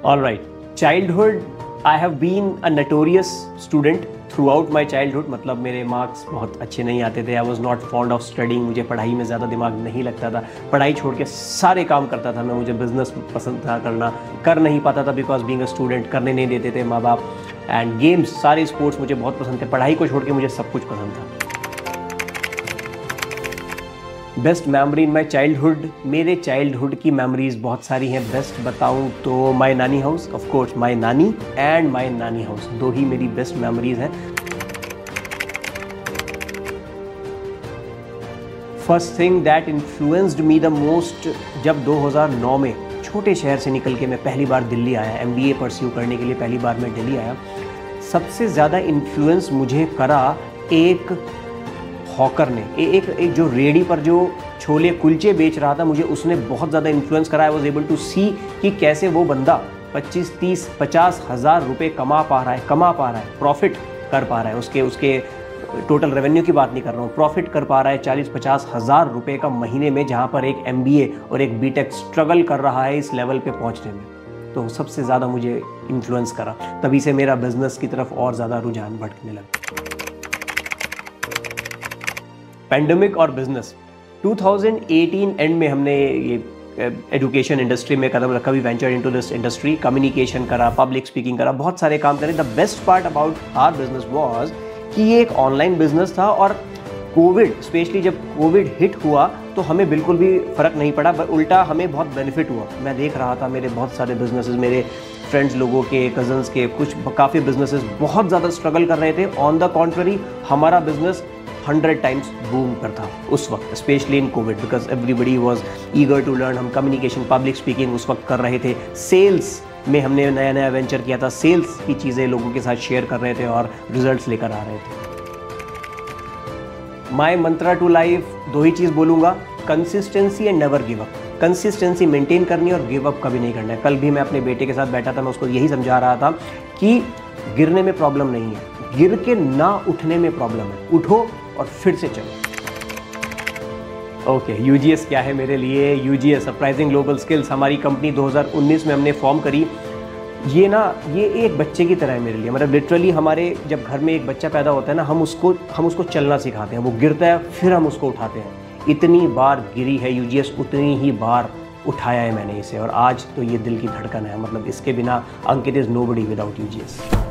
All right, childhood I have been a notorious student throughout my childhood. मतलब मेरे marks बहुत अच्छे नहीं आते थे. I was not fond of studying. मुझे पढ़ाई में ज़्यादा दिमाग नहीं लगता था. पढ़ाई छोड़ के सारे काम करता था मैं. मुझे बिजनेस पसंद था करना, कर नहीं पाता था बिकॉज बीइंग अ स्टूडेंट करने नहीं देते थे माँ बाप. एंड गेम्स, सारे स्पोर्ट्स मुझे बहुत पसंद थे. पढ़ाई को छोड़ के मुझे सब कुछ पसंद था. Best memory in my childhood, मेरे चाइल्डहुड की मेमोरीज बहुत सारी हैं. बेस्ट बताऊं तो माई नानी हाउस, ऑफ कोर्स माई नानी एंड माई नानी हाउस, दो ही मेरी बेस्ट मेमोरीज हैं. First thing that influenced me the most, जब 2009 में छोटे शहर से निकल के मैं पहली बार दिल्ली आया, MBA परस्यू करने के लिए पहली बार मैं दिल्ली आया. सबसे ज़्यादा इन्फ्लुएंस मुझे करा एक हॉकर ने, एक जो रेडी पर जो छोले कुलचे बेच रहा था, मुझे उसने बहुत ज़्यादा इन्फ्लुएंस करा. आई वॉज एबल टू सी कि कैसे वो बंदा 25, 30, 50 हज़ार रुपये कमा पा रहा है, प्रॉफिट कर पा रहा है. उसके टोटल रेवेन्यू की बात नहीं कर रहा हूँ, प्रॉफिट कर पा रहा है 40-50 हज़ार रुपये का महीने में, जहाँ पर एक MBA और एक BTech स्ट्रगल कर रहा है इस लेवल पे पहुँचने में. तो सबसे ज़्यादा मुझे इन्फ्लुएंस करा. तभी से मेरा बिजनेस की तरफ और ज़्यादा रुझान भटकने लगा. पेंडेमिक और बिजनेस, 2018 एंड में हमने ये एजुकेशन इंडस्ट्री में कदम रखा. We venture into this industry, communication करा, पब्लिक स्पीकिंग करा, बहुत सारे काम करे. The best part about our business was कि ये एक ऑनलाइन बिजनेस था और कोविड, स्पेशली जब कोविड हिट हुआ तो हमें बिल्कुल भी फ़र्क नहीं पड़ा, उल्टा हमें बहुत बेनिफिट हुआ. मैं देख रहा था मेरे बहुत सारे बिजनेसेस, मेरे फ्रेंड्स लोगों के, कज़न्स के, कुछ काफ़ी बिजनेसेस बहुत ज़्यादा स्ट्रगल कर रहे थे. ऑन द कॉन्ट्ररी हमारा बिजनेस 100 टाइम्स बूम पर था उस वक्त, specially in COVID, because everybody was eager to learn. हम कम्युनिकेशन, पब्लिक स्पीकिंग उस वक्त कर रहे थे. सेल्स में हमने नया वेंचर किया था. सेल्स की चीज़ें लोगों के साथ शेयर कर रहे थे और रिजल्ट्स लेकर आ रहे थे. माई मंत्रा टू लाइफ, दो ही चीज़ बोलूँगा, consistency and never give up. Consistency maintain करनी और गिव अप कभी नहीं करना है. कल भी मैं अपने बेटे के साथ बैठा था, मैं उसको यही समझा रहा था कि गिरने में प्रॉब्लम नहीं है, गिर के ना उठने में प्रॉब्लम है. उठो और फिर से चलो. ओके, UGS क्या है मेरे लिए? UGS सरप्राइजिंग ग्लोबल स्किल्स, हमारी कंपनी 2019 में हमने फॉर्म करी. ये एक बच्चे की तरह है मेरे लिए. मतलब लिटरली हमारे जब घर में एक बच्चा पैदा होता है ना, हम उसको चलना सिखाते हैं. वो गिरता है फिर हम उसको उठाते हैं. इतनी बार गिरी है UGS, उतनी ही बार उठाया है मैंने इसे, और आज तो ये दिल की धड़कन है. मतलब इसके बिना अंकित इज़ नोबडी विदाउट UGS.